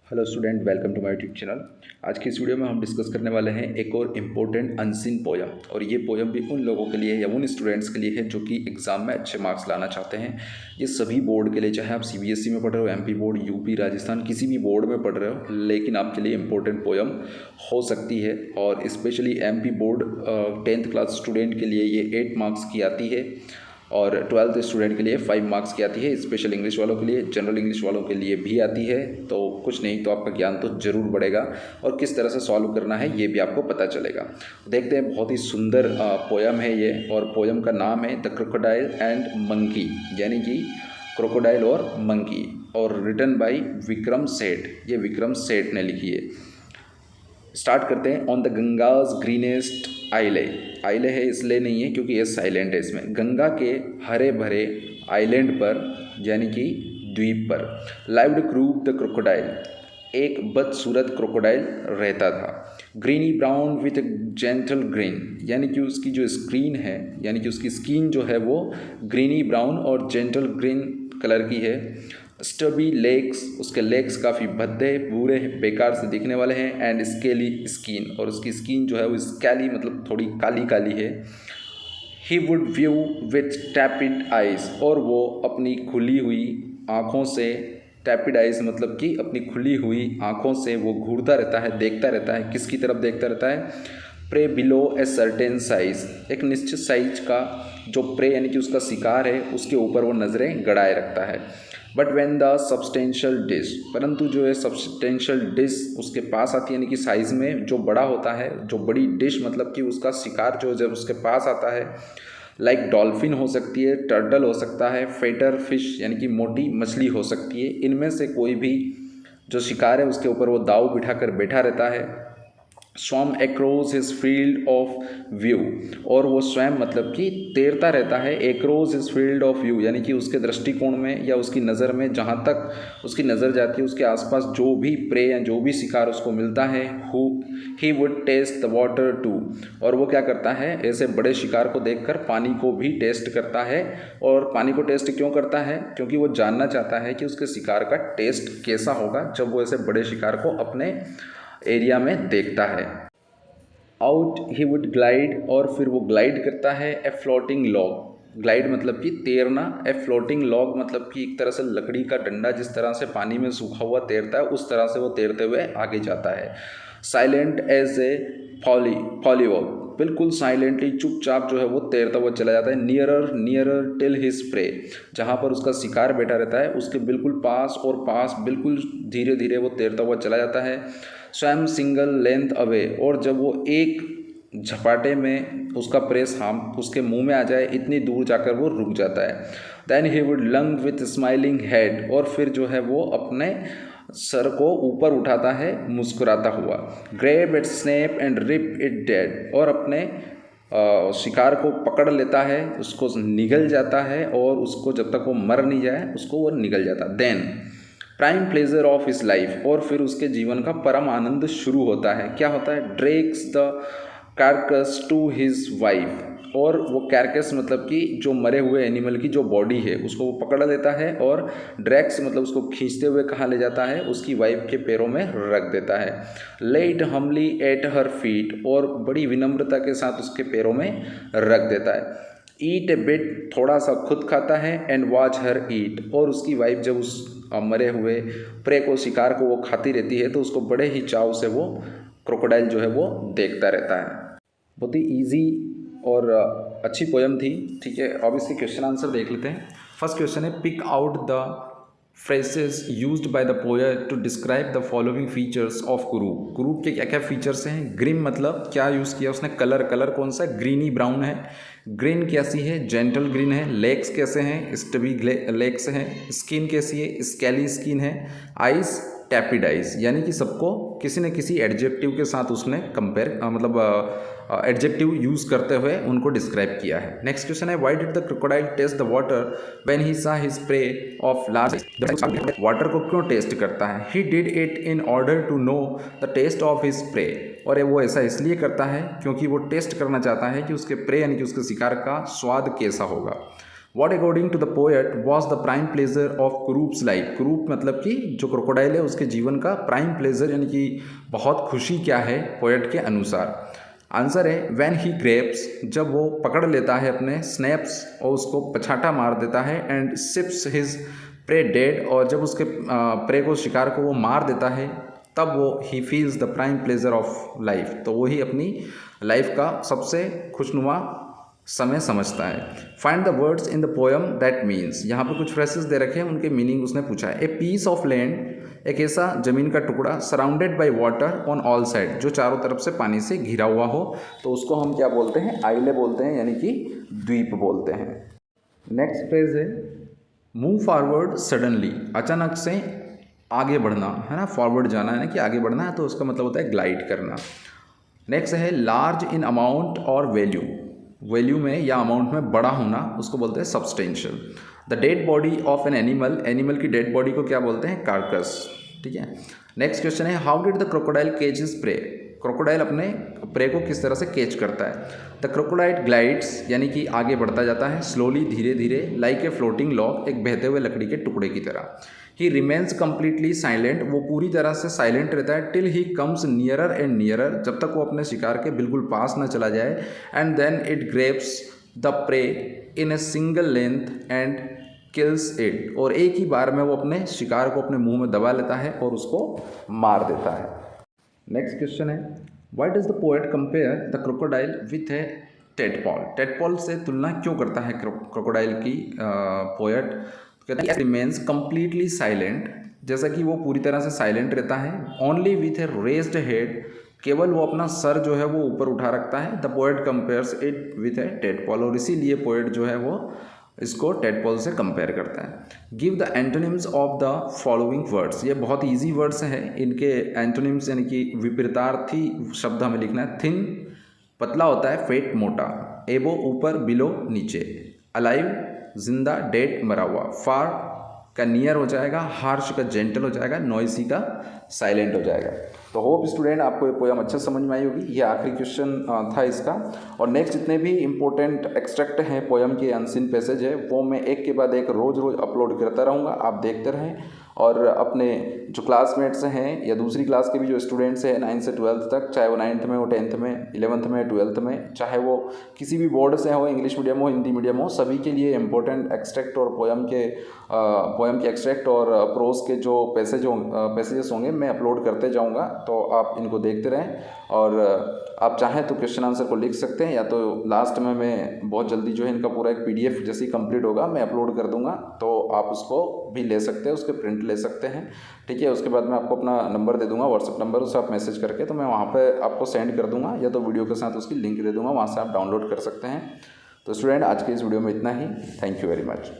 Hello student, welcome to my YouTube channel. आज की इस वीडियो में हम डिस्कस करने वाले हैं एक और इम्पोर्टेंट अनसीन पोयम। और ये पोयम भी उन लोगों के लिए या उन स्टूडेंट्स के लिए है जो कि एग्ज़ाम में अच्छे मार्क्स लाना चाहते हैं। ये सभी बोर्ड के लिए, चाहे आप सीबीएसई में पढ़ रहे हो, एमपी बोर्ड, यूपी, राजस्थान, किसी भी बोर्ड में पढ़ रहे हो, लेकिन आपके लिए इम्पोर्टेंट पोयम हो सकती है। और specially MP board 10th class student के लिए ये 8 मार्क्स की आती है और 12th स्टूडेंट के लिए 5 मार्क्स की आती है। स्पेशल इंग्लिश वालों के लिए, जनरल इंग्लिश वालों के लिए भी आती है। तो कुछ नहीं तो आपका ज्ञान तो जरूर बढ़ेगा और किस तरह से सॉल्व करना है ये भी आपको पता चलेगा। देखते हैं, बहुत ही सुंदर पोयम है ये। और पोयम का नाम है द क्रोकोडाइल एंड मंकी, यानी कि क्रोकोडाइल और मंकी, और रिटन बाय विक्रम सेठ। ये विक्रम सेठ ने लिखी है। स्टार्ट करते हैं। ऑन द गंगाज ग्रीनेस्ट आइले। आइले है इसलिए नहीं है क्योंकि ये साइलेंट है इसमें। गंगा के हरे भरे आइलैंड पर, यानी कि द्वीप पर, लाइव्ड क्रूप द क्रोकोडाइल, एक बदसूरत क्रोकोडाइल रहता था। Greeny brown with gentle green, यानी कि उसकी जो स्क्रीन है, यानी कि उसकी स्किन जो है वो ग्रीनी ब्राउन और जेंटल ग्रीन कलर की है। स्टबी लेग्स, उसके लेग्स काफ़ी भद्दे, बुरे, बेकार से दिखने वाले हैं। एंड स्केली स्किन, और उसकी स्किन जो है वो स्केली मतलब थोड़ी काली काली है। He would view with टैपिड eyes, और वो अपनी खुली हुई आँखों से, टैपिड आइज मतलब कि अपनी खुली हुई आँखों से वो घूरता रहता है, देखता रहता है। किसकी तरफ देखता रहता है? Prey below a certain size, एक निश्चित साइज का जो प्रे यानी कि उसका शिकार है उसके ऊपर वो नज़रें गड़ाए रखता है। But when the substantial dish, परंतु जो है सब्सटेंशियल डिश उसके पास आती है, यानी कि साइज़ में जो बड़ा होता है, जो बड़ी डिश मतलब कि उसका शिकार जो जब उसके पास आता है, लाइक डॉल्फिन हो सकती है, टर्टल हो सकता है, फेटर फिश यानी कि मोटी मछली हो सकती है। इनमें से कोई भी जो शिकार है उसके ऊपर वो दाव बिठा कर बैठा रहता है। Swam across his field of view, और वो स्वयं मतलब कि तैरता रहता है across his field of view, यानी कि उसके दृष्टिकोण में या उसकी नज़र में, जहाँ तक उसकी नज़र जाती है उसके आसपास जो भी प्रे या जो भी शिकार उसको मिलता है, he would test the water too, और वो क्या करता है, ऐसे बड़े शिकार को देखकर पानी को भी टेस्ट करता है। और पानी को टेस्ट क्यों करता है? क्योंकि वो जानना चाहता है कि उसके शिकार का टेस्ट कैसा होगा जब वो ऐसे बड़े शिकार को अपने एरिया में देखता है। आउट ही वुड ग्लाइड, और फिर वो ग्लाइड करता है। ए फ्लोटिंग लॉग, ग्लाइड मतलब कि तैरना, ए फ्लोटिंग लॉग मतलब कि एक तरह से लकड़ी का डंडा जिस तरह से पानी में सूखा हुआ तैरता है उस तरह से वो तैरते हुए आगे जाता है। साइलेंट एज ए फॉलीवॉल, बिल्कुल साइलेंटली चुपचाप जो है वो तैरता हुआ चला जाता है। Nearer nearer till his prey, जहाँ पर उसका शिकार बैठा रहता है उसके बिल्कुल पास और पास, बिल्कुल धीरे धीरे वो तैरता हुआ चला जाता है। स्वयं सिंगल लेंथ अवे, और जब वो एक झपाटे में उसका प्रेस उसके मुंह में आ जाए इतनी दूर जाकर वो रुक जाता है। Then he would lunge with smiling head, और फिर जो है वो अपने सर को ऊपर उठाता है मुस्कुराता हुआ। Grab it snap and rip it dead, और अपने शिकार को पकड़ लेता है, उसको निगल जाता है, और उसको जब तक वो मर नहीं जाए उसको वो निगल जाता। Then prime pleasure of his life, और फिर उसके जीवन का परम आनंद शुरू होता है। क्या होता है? Drags the carcass to his wife, और वो कैरकस मतलब कि जो मरे हुए एनिमल की जो बॉडी है उसको वो पकड़ लेता है, और ड्रैक्स मतलब उसको खींचते हुए कहाँ ले जाता है? उसकी वाइफ के पैरों में रख देता है। Late Hamli at her feet, और बड़ी विनम्रता के साथ उसके पैरों में रख देता है। ईट ए बिट, थोड़ा सा खुद खाता है। एंड वॉच हर ईट, और उसकी वाइफ जब उस मरे हुए प्रे को, शिकार को वो खाती रहती है तो उसको बड़े ही चाव से वो क्रोकोडाइल जो है वो देखता रहता है। बहुत ही ईजी और अच्छी पोयम थी। ठीक है, अब इसके क्वेश्चन आंसर देख लेते हैं। फर्स्ट क्वेश्चन है, pick out the phrases used by the poet to describe the following features of कुरूप। कुरूप के क्या क्या फीचर्स हैं? ग्रीन मतलब क्या यूज़ किया उसने? कलर कौन सा? ग्रीनी ब्राउन है। ग्रीन कैसी है? जेंटल ग्रीन है। लेग्स कैसे हैं? स्टबी लेग्स हैं। स्किन कैसी है? स्केली स्किन है। आइज टैपिड आइज, यानी कि सबको किसी न किसी एडजेक्टिव के साथ उसने कंपेयर एडजेक्टिव यूज़ करते हुए उनको डिस्क्राइब किया है। नेक्स्ट क्वेश्चन है, why did the crocodile taste the water when he saw his prey of large. Water को क्यों टेस्ट करता है? He did it in order to know the taste of his prey, और वो ऐसा इसलिए करता है क्योंकि वो टेस्ट करना चाहता है कि उसके प्रे यानी कि उसके शिकार का स्वाद कैसा होगा। What according to the poet was the prime pleasure of croup's life. Croup मतलब कि जो क्रोकोडाइल है उसके जीवन का प्राइम प्लेजर यानी कि बहुत खुशी क्या है पोएट के अनुसार। आंसर है व्हेन ही ग्रेप्स, जब वो पकड़ लेता है अपने स्नैप्स और उसको पछाटा मार देता है, and sips his prey dead, और जब उसके प्रे को शिकार को वो मार देता है तब वो he feels the prime pleasure of life, तो वही अपनी लाइफ का सबसे खुशनुमा समय समझता है। Find the words in the poem that means, यहाँ पे कुछ फ्रेसेस दे रखे हैं उनके मीनिंग उसने पूछा है। ए पीस ऑफ लैंड, एक ऐसा जमीन का टुकड़ा, surrounded by water on all side, जो चारों तरफ से पानी से घिरा हुआ हो, तो उसको हम क्या बोलते हैं, आइले बोलते हैं, यानी कि द्वीप बोलते हैं। नेक्स्ट फ्रेज है मूव फॉरवर्ड सडनली, अचानक से आगे बढ़ना है ना, फॉरवर्ड जाना है ना कि आगे बढ़ना है, तो उसका मतलब होता है ग्लाइड करना। नेक्स्ट है लार्ज इन अमाउंट और वैल्यू, वैल्यू में या अमाउंट में बड़ा होना, उसको बोलते हैं substantial. The dead body of an animal, animal की डेड बॉडी को क्या बोलते हैं, कार्कस। ठीक है। नेक्स्ट क्वेश्चन है how did the crocodile catch his prey, crocodile अपने प्रे को किस तरह से कैच करता है। द क्रोकोडाइल ग्लाइड्स, यानी कि आगे बढ़ता जाता है, स्लोली धीरे धीरे, लाइक ए फ्लोटिंग लॉग, एक बहते हुए लकड़ी के टुकड़े की तरह। ही रिमेन्स कम्प्लीटली साइलेंट, वो पूरी तरह से साइलेंट रहता है, till he comes nearer and nearer, जब तक वो अपने शिकार के बिल्कुल पास न चला जाए, and then it grabs the prey in a single length and kills it, और एक ही बार में वो अपने शिकार को अपने मुंह में दबा लेता है और उसको मार देता है। नेक्स्ट क्वेश्चन है why does the poet compare the crocodile with a tadpole, tadpole से तुलना क्यों करता है क्रोकोडाइल की पोएट। कहते हैं रिमेन्स कम्प्लीटली साइलेंट, जैसा कि वो पूरी तरह से साइलेंट रहता है, only with A raised head, केवल वो अपना सर जो है वो ऊपर उठा रखता है। The poet compares it with a tadpole, और इसीलिए पोएट जो है वो इसको टेडपॉल से कंपेयर करता है। Give the antonyms of the following words, ये बहुत ईजी वर्ड्स हैं, इनके एंटोनिम्स यानी कि विपरीतार्थी शब्द हमें लिखना है। थिन पतला होता है, फेट मोटा, एबो ऊपर, बिलो नीचे, अलाइव जिंदा, डेड मरा हुआ, फार का नियर हो जाएगा, हार्श का जेंटल हो जाएगा, नॉइसी का साइलेंट हो जाएगा। तो होप स्टूडेंट आपको ये पोएम अच्छा समझ में आई होगी। ये आखिरी क्वेश्चन था इसका, और नेक्स्ट जितने भी इंपॉर्टेंट एक्सट्रैक्ट हैं पोएम के, अनसीन पैसेज है, वो मैं एक के बाद एक रोज़ अपलोड करता रहूँगा, आप देखते रहें। और अपने जो क्लासमेट्स हैं या दूसरी क्लास के भी जो स्टूडेंट्स हैं 9th से 12th तक, चाहे वो 9th में हो, 10th में, 11th में, 12th में, चाहे वो किसी भी बोर्ड से हो, इंग्लिश मीडियम हो, हिंदी मीडियम हो, सभी के लिए इंपॉर्टेंट एक्सट्रैक्ट और पोएम के एक्सट्रैक्ट और प्रोज के जो पैसेजेस होंगे मैं अपलोड करते जाऊँगा, तो आप इनको देखते रहें। और आप चाहें तो क्वेश्चन आंसर को लिख सकते हैं, या तो लास्ट में मैं बहुत जल्दी जो है इनका पूरा एक PDF जैसे ही कंप्लीट होगा मैं अपलोड कर दूंगा, तो आप उसको भी ले सकते हैं, उसके प्रिंट ले सकते हैं। ठीक है। उसके बाद मैं आपको अपना नंबर दे दूंगा, व्हाट्सएप नंबर, उसे आप मैसेज करके तो मैं वहाँ पे आपको सेंड कर दूंगा, या तो वीडियो के साथ उसकी लिंक दे दूंगा, वहाँ से आप डाउनलोड कर सकते हैं। तो स्टूडेंट आज के इस वीडियो में इतना ही। Thank you very much.